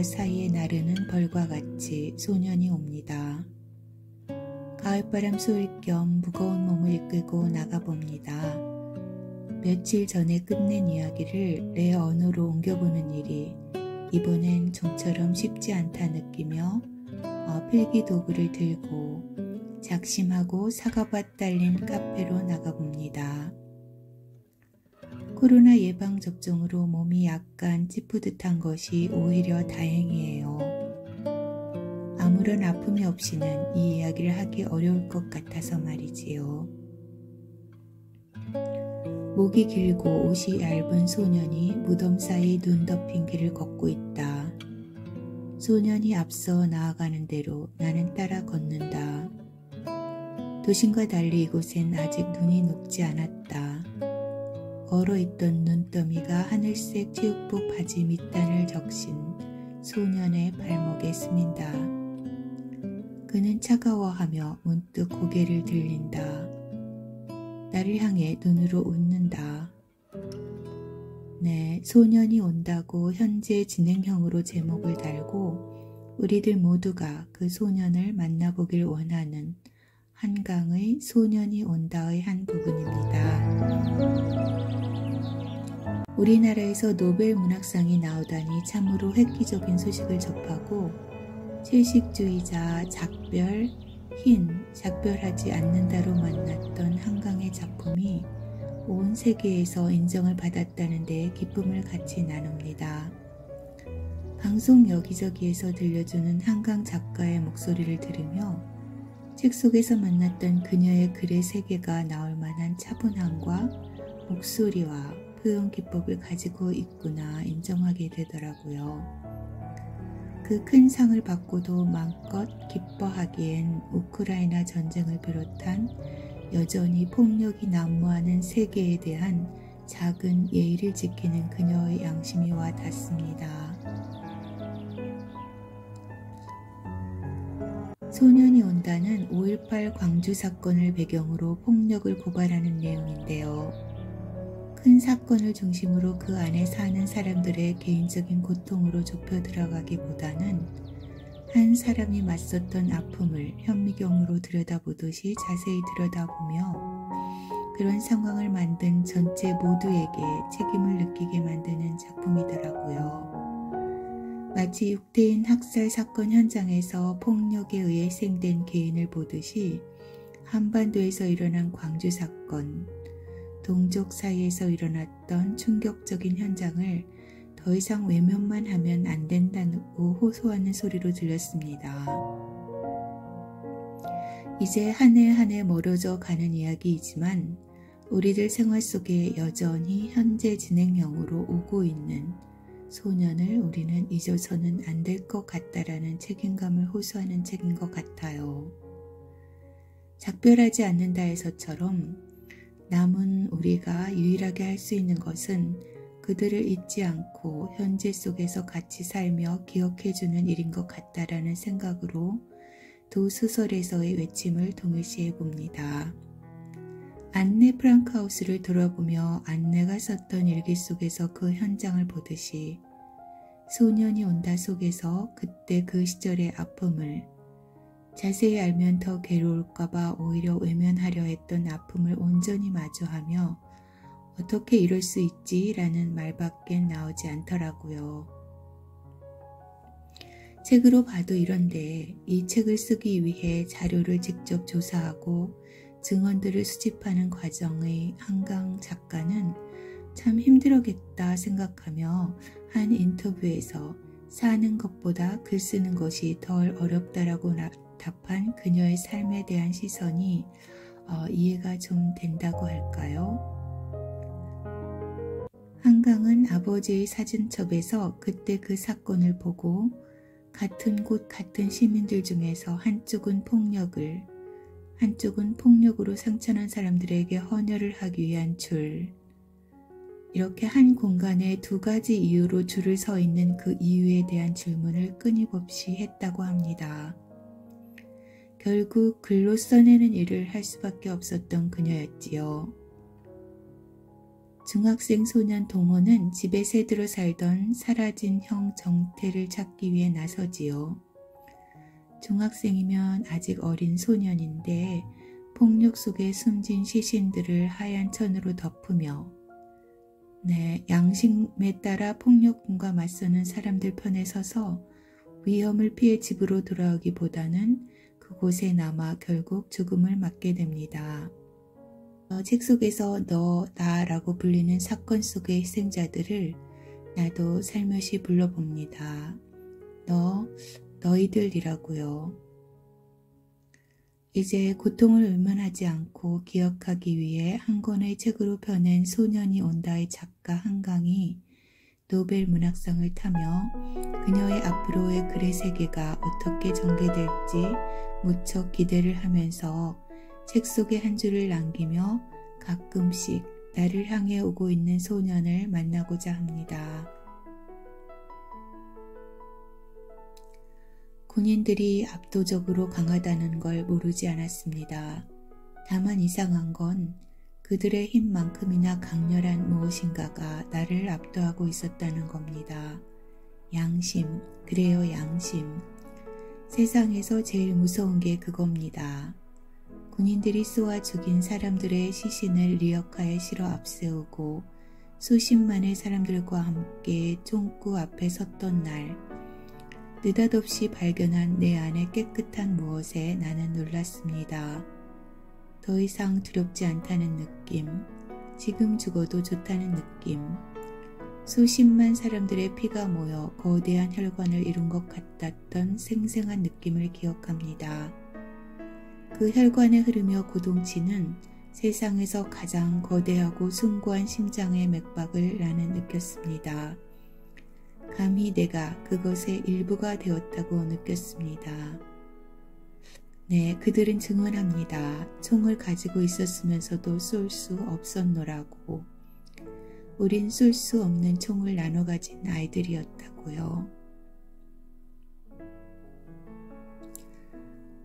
사이에 나르는 벌과 같이 소년이 옵니다. 가을바람 쏠 겸 무거운 몸을 이끌고 나가봅니다. 며칠 전에 끝낸 이야기를 내 언어로 옮겨보는 일이 이번엔 좀처럼 쉽지 않다 느끼며 필기 도구를 들고 작심하고 사과밭 딸린 카페로 나가봅니다. 코로나 예방접종으로 몸이 약간 찌푸듯한 것이 오히려 다행이에요. 아무런 아픔이 없이는 이 이야기를 하기 어려울 것 같아서 말이지요. 목이 길고 옷이 얇은 소년이 무덤 사이 눈 덮인 길을 걷고 있다. 소년이 앞서 나아가는 대로 나는 따라 걷는다. 도심과 달리 이곳엔 아직 눈이 녹지 않았다. 얼어있던 눈더미가 하늘색 체육복 바지 밑단을 적신 소년의 발목에 스민다. 그는 차가워하며 문득 고개를 들린다. 나를 향해 눈으로 웃는다. 네, 소년이 온다고 현재 진행형으로 제목을 달고 우리들 모두가 그 소년을 만나보길 원하는 한강의 소년이 온다의 한 부분입니다. 우리나라에서 노벨 문학상이 나오다니 참으로 획기적인 소식을 접하고 채식주의자 작별, 작별하지 않는다로 만났던 한강의 작품이 온 세계에서 인정을 받았다는 데 기쁨을 같이 나눕니다. 방송 여기저기에서 들려주는 한강 작가의 목소리를 들으며 책 속에서 만났던 그녀의 글의 세계가 나올 만한 차분함과 목소리와 표현 기법을 가지고 있구나 인정하게 되더라고요. 그 큰 상을 받고도 마음껏 기뻐하기엔 우크라이나 전쟁을 비롯한 여전히 폭력이 난무하는 세계에 대한 작은 예의를 지키는 그녀의 양심이 와 닿습니다. 소년이 온다는 5.18 광주 사건을 배경으로 폭력을 고발하는 내용인데요. 큰 사건을 중심으로 그 안에 사는 사람들의 개인적인 고통으로 좁혀 들어가기보다는 한 사람이 맞섰던 아픔을 현미경으로 들여다보듯이 자세히 들여다보며 그런 상황을 만든 전체 모두에게 책임을 느끼게 만드는 작품이더라고요. 마치 육태인 학살 사건 현장에서 폭력에 의해 희생된 개인을 보듯이 한반도에서 일어난 광주 사건, 동족 사이에서 일어났던 충격적인 현장을 더 이상 외면만 하면 안 된다고 호소하는 소리로 들렸습니다. 이제 한 해 한 해 멀어져 가는 이야기이지만 우리들 생활 속에 여전히 현재 진행형으로 오고 있는 소년을 우리는 잊어서는 안 될 것 같다라는 책임감을 호소하는 책인 것 같아요. 작별하지 않는다에서처럼 남은 우리가 유일하게 할 수 있는 것은 그들을 잊지 않고 현재 속에서 같이 살며 기억해주는 일인 것 같다라는 생각으로 두 소설에서의 외침을 동일시해 봅니다. 안네 프랑크하우스를 돌아보며 안네가 썼던 일기 속에서 그 현장을 보듯이 소년이 온다 속에서 그때 그 시절의 아픔을 자세히 알면 더 괴로울까봐 오히려 외면하려 했던 아픔을 온전히 마주하며 어떻게 이럴 수 있지? 라는 말밖에 나오지 않더라고요. 책으로 봐도 이런데 이 책을 쓰기 위해 자료를 직접 조사하고 증언들을 수집하는 과정의 한강 작가는 참 힘들었겠다 생각하며 한 인터뷰에서 사는 것보다 글 쓰는 것이 덜 어렵다라고 답한 그녀의 삶에 대한 시선이 이해가 좀 된다고 할까요? 한강은 아버지의 사진첩에서 그때 그 사건을 보고 같은 곳 같은 시민들 중에서 한쪽은 폭력으로 상처난 사람들에게 헌혈을 하기 위한 줄, 이렇게 한 공간에 두 가지 이유로 줄을 서 있는 그 이유에 대한 질문을 끊임없이 했다고 합니다. 결국 글로 써내는 일을 할 수밖에 없었던 그녀였지요. 중학생 소년 동호는 집에 새들어 살던 사라진 형 정태를 찾기 위해 나서지요. 중학생이면 아직 어린 소년인데 폭력 속에 숨진 시신들을 하얀 천으로 덮으며 양심에 따라 폭력군과 맞서는 사람들 편에 서서 위험을 피해 집으로 돌아오기보다는 그곳에 남아 결국 죽음을 맞게 됩니다. 책 속에서 너, 나라고 불리는 사건 속의 희생자들을 나도 살며시 불러봅니다. 너희들이라고요. 이제 고통을 외면하지 않고 기억하기 위해 한 권의 책으로 펴낸 소년이 온다의 작가 한강이 노벨 문학상을 타며 그녀의 앞으로의 글의 세계가 어떻게 전개될지 무척 기대를 하면서 책 속에 한 줄을 남기며 가끔씩 나를 향해 오고 있는 소년을 만나고자 합니다. 군인들이 압도적으로 강하다는 걸 모르지 않았습니다. 다만 이상한 건 그들의 힘만큼이나 강렬한 무엇인가가 나를 압도하고 있었다는 겁니다. 양심, 그래요, 양심. 세상에서 제일 무서운 게 그겁니다. 군인들이 쏘아 죽인 사람들의 시신을 리어카에 실어 앞세우고 수십만의 사람들과 함께 총구 앞에 섰던 날, 느닷없이 발견한 내 안의 깨끗한 무엇에 나는 놀랐습니다. 더 이상 두렵지 않다는 느낌, 지금 죽어도 좋다는 느낌, 수십만 사람들의 피가 모여 거대한 혈관을 이룬 것 같았던 생생한 느낌을 기억합니다. 그 혈관에 흐르며 고동치는 세상에서 가장 거대하고 숭고한 심장의 맥박을 나는 느꼈습니다. 감히 내가 그것의 일부가 되었다고 느꼈습니다. 그들은 증언합니다. 총을 가지고 있었으면서도 쏠 수 없었노라고. 우린 쏠 수 없는 총을 나눠 가진 아이들이었다고요.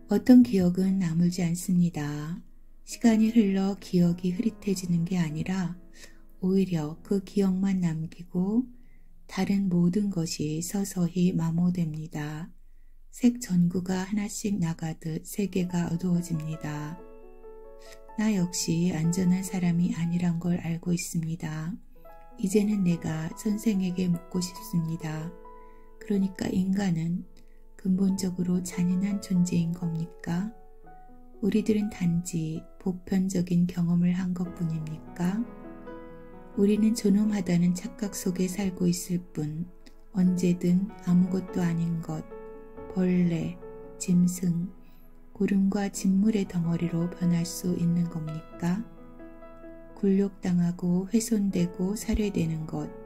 어떤 기억은 아물지 않습니다. 시간이 흘러 기억이 흐릿해지는 게 아니라 오히려 그 기억만 남기고 다른 모든 것이 서서히 마모됩니다. 색 전구가 하나씩 나가듯 세계가 어두워집니다. 나 역시 안전한 사람이 아니란 걸 알고 있습니다. 이제는 내가 선생에게 묻고 싶습니다. 그러니까 인간은 근본적으로 잔인한 존재인 겁니까? 우리들은 단지 보편적인 경험을 한 것뿐입니까? 우리는 존엄하다는 착각 속에 살고 있을 뿐 언제든 아무것도 아닌 것, 벌레, 짐승, 구름과 진물의 덩어리로 변할 수 있는 겁니까? 굴욕당하고 훼손되고 살해되는 것,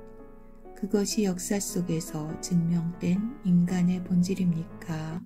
그것이 역사 속에서 증명된 인간의 본질입니까?